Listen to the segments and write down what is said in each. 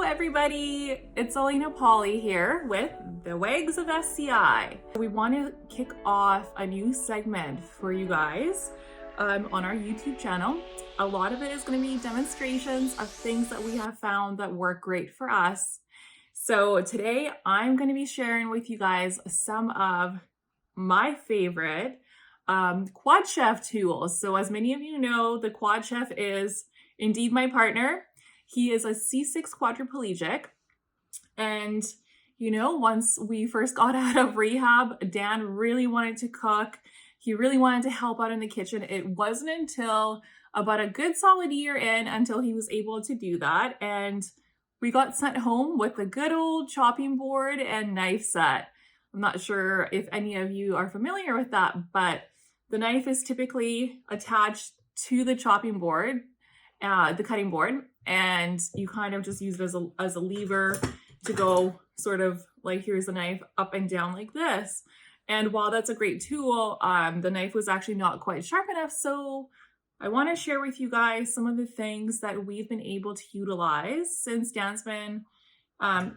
Everybody, it's Elena here with the WAGS of SCI. We want to kick off a new segment for you guys on our YouTube channel. A lot of it is going to be demonstrations of things that we have found that work great for us. So today I'm going to be sharing with you guys some of my favorite Quad Chef tools. So as many of you know, the Quad Chef is indeed my partner. He is a C6 quadriplegic, and you know, once we first got out of rehab, Dan really wanted to cook. He really wanted to help out in the kitchen. It wasn't until about a good solid year in until he was able to do that, and we got sent home with a good old chopping board and knife set. I'm not sure if any of you are familiar with that, but the knife is typically attached to the chopping board, the cutting board, and you kind of just use it as a lever to go sort of like, here's the knife, up and down like this. And while that's a great tool, the knife was actually not quite sharp enough. So I want to share with you guys some of the things that we've been able to utilize since Dan's been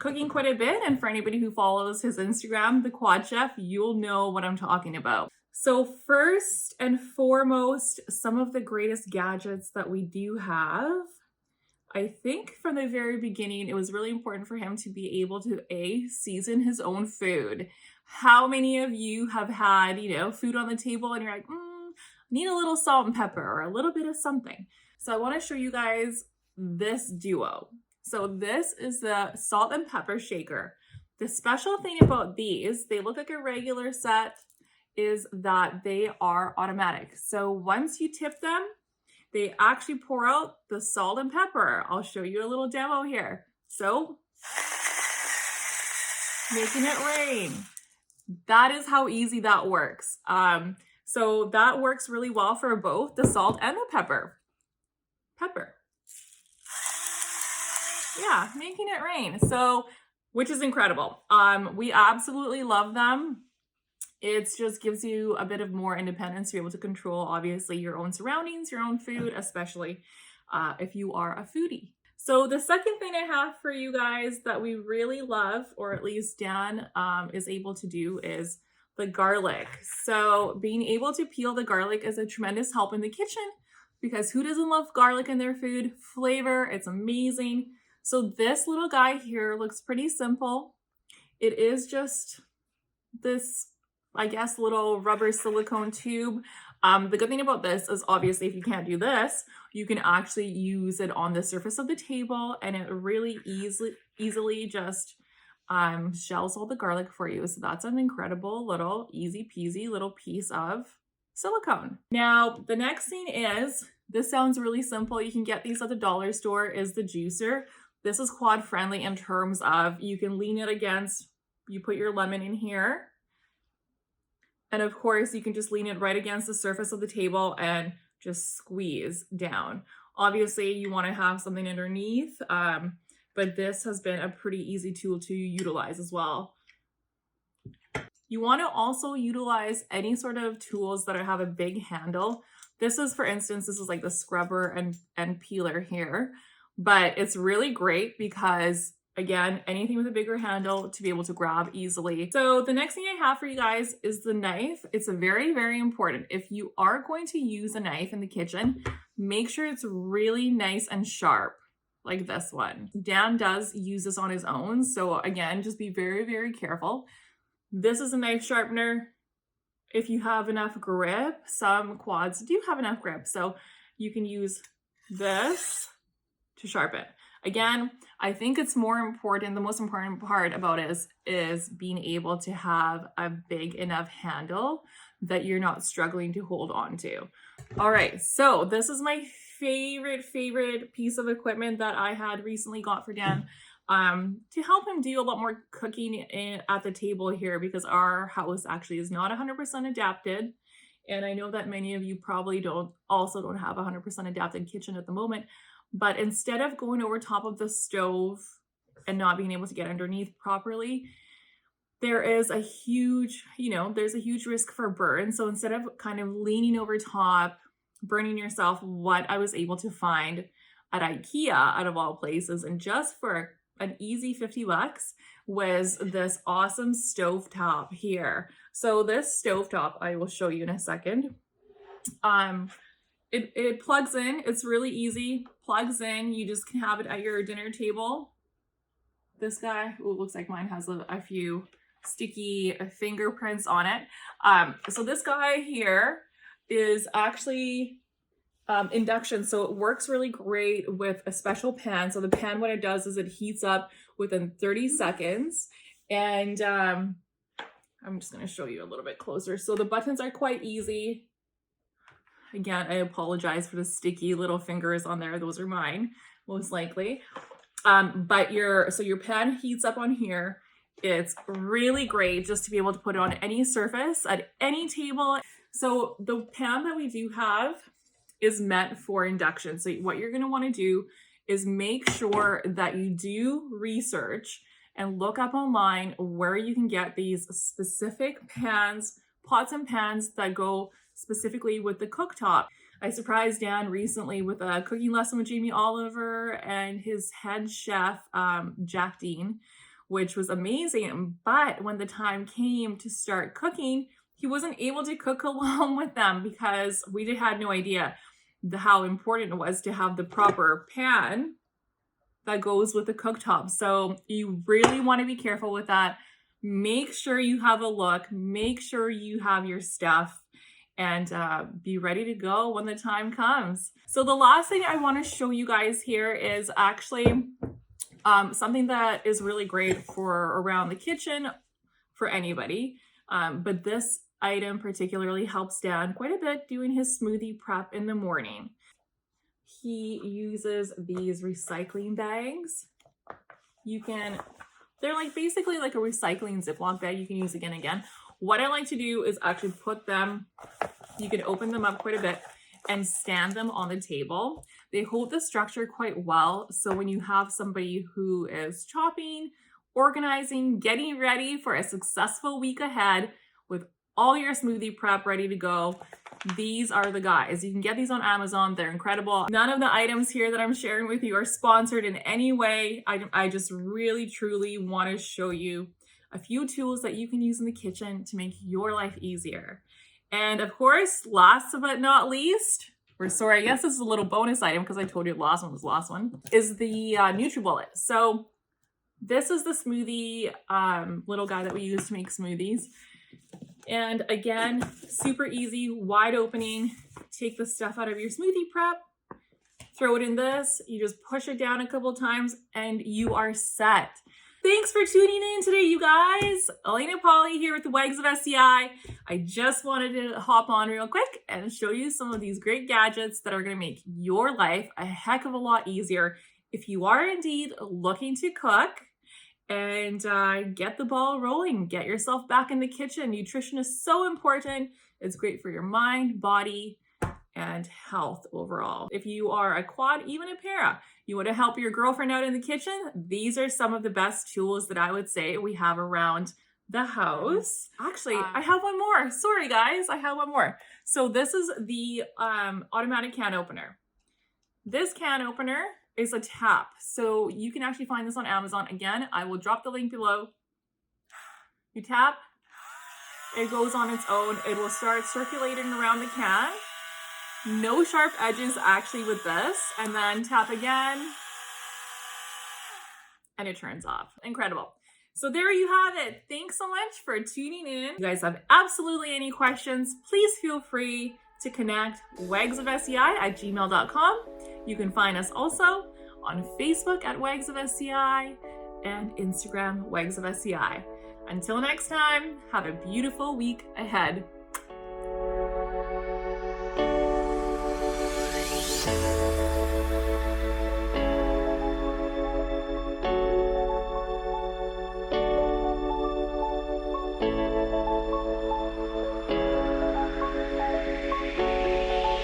cooking quite a bit. And for anybody who follows his Instagram, the Quad Chef, you'll know what I'm talking about. So first and foremost, some of the greatest gadgets that we do have. I think from the very beginning, it was really important for him to be able to season his own food. How many of you have had, food on the table and you're like, need a little salt and pepper or a little bit of something. So I want to show you guys this duo. So this is the salt and pepper shaker. The special thing about these, they look like a regular set, is that they are automatic. So once you tip them, they actually pour out the salt and pepper. I'll show you a little demo here. So, making it rain. That is how easy that works. So that works really well for both the salt and the pepper. Yeah, making it rain. So, which is incredible. We absolutely love them. It just gives you a bit of more independence to be able to control, obviously, your own surroundings, your own food, especially if you are a foodie. So the second thing I have for you guys that we really love, or at least Dan is able to do, is the garlic. So being able to peel the garlic is a tremendous help in the kitchen, because who doesn't love garlic in their food? Flavor, it's amazing. So this little guy here looks pretty simple. It is just this, I guess, little rubber silicone tube. The good thing about this is, obviously, if you can't do this, you can actually use it on the surface of the table, and it really easily just shells all the garlic for you. So that's an incredible little easy peasy little piece of silicone. Now, the next thing is, this sounds really simple. You can get these at the dollar store, is the juicer. This is quad friendly in terms of you can lean it against, you put your lemon in here. And of course, you can just lean it right against the surface of the table and just squeeze down. Obviously you want to have something underneath, but this has been a pretty easy tool to utilize as well. You want to also utilize any sort of tools that have a big handle. This is, for instance, this is like the scrubber and peeler here, but it's really great because, again, anything with a bigger handle to be able to grab easily. So the next thing I have for you guys is the knife. It's very, very important. If you are going to use a knife in the kitchen, make sure it's really nice and sharp, like this one. Dan does use this on his own. So again, just be very, very careful. This is a knife sharpener. If you have enough grip, some quads do have enough grip, so you can use this to sharpen. Again, I think it's more important, the most important part about it is being able to have a big enough handle that you're not struggling to hold on to. All right, so this is my favorite piece of equipment that I had recently got for Dan. To help him do a lot more cooking at the table here, because our house actually is not 100% adapted. And I know that many of you probably don't have a 100% adapted kitchen at the moment, but instead of going over top of the stove and not being able to get underneath properly, there is a huge, there's a huge risk for burn. So instead of kind of leaning over top, burning yourself, what I was able to find at IKEA, out of all places, and just for an easy $50 was this awesome stovetop here. So this stovetop, I will show you in a second. It plugs in. It's really easy. Plugs in. You just can have it at your dinner table. This guy, ooh, looks like mine has a few sticky fingerprints on it. So this guy here is actually induction. So it works really great with a special pan. So the pan, what it does is it heats up within 30 seconds. And I'm just going to show you a little bit closer. So the buttons are quite easy. Again, I apologize for the sticky little fingers on there. Those are mine, most likely. But your pan heats up on here. It's really great just to be able to put it on any surface at any table. So the pan that we do have is meant for induction. So what you're going to want to do is make sure that you do research and look up online where you can get these specific pans, pots and pans that go specifically with the cooktop. I surprised Dan recently with a cooking lesson with Jamie Oliver and his head chef, Jack Dean, which was amazing. But when the time came to start cooking, he wasn't able to cook along with them because we had no idea how important it was to have the proper pan that goes with the cooktop. So you really want to be careful with that. Make sure you have a look, make sure you have your stuff, and be ready to go when the time comes. So the last thing I want to show you guys here is actually something that is really great for around the kitchen for anybody. But this item particularly helps Dan quite a bit doing his smoothie prep in the morning. He uses these recycling bags. They're like basically like a recycling Ziploc bag you can use again and again. What I like to do is actually put them, you can open them up quite a bit and stand them on the table. They hold the structure quite well. So when you have somebody who is chopping, organizing, getting ready for a successful week ahead with all your smoothie prep ready to go, these are the guys. You can get these on Amazon. They're incredible. None of the items here that I'm sharing with you are sponsored in any way. I just really, truly want to show you a few tools that you can use in the kitchen to make your life easier. And of course, last but not least, I guess this is a little bonus item because I told you the last one was the last one, is the NutriBullet. So this is the smoothie little guy that we use to make smoothies. And again, super easy, wide opening. Take the stuff out of your smoothie prep, throw it in this. You just push it down a couple times and you are set. Thanks for tuning in today, you guys. Elena Polly here with the WAGS of SCI. I just wanted to hop on real quick and show you some of these great gadgets that are going to make your life a heck of a lot easier if you are indeed looking to cook and get the ball rolling. Get yourself back in the kitchen. Nutrition is so important. It's great for your mind, body, and health overall. If you are a quad, even a para, you want to help your girlfriend out in the kitchen, these are some of the best tools that I would say we have around the house. Actually, I have one more. Sorry guys, I have one more. So this is the automatic can opener. This can opener is a tap. So you can actually find this on Amazon. Again, I will drop the link below. You tap, it goes on its own. It will start circulating around the can. No sharp edges actually with this. And then tap again and it turns off. Incredible. So there you have it. Thanks so much for tuning in. If you guys have absolutely any questions, please feel free to connect wagsofsci@gmail.com. You can find us also on Facebook at WAGS of SCI and Instagram WAGS of SCI. Until next time, have a beautiful week ahead.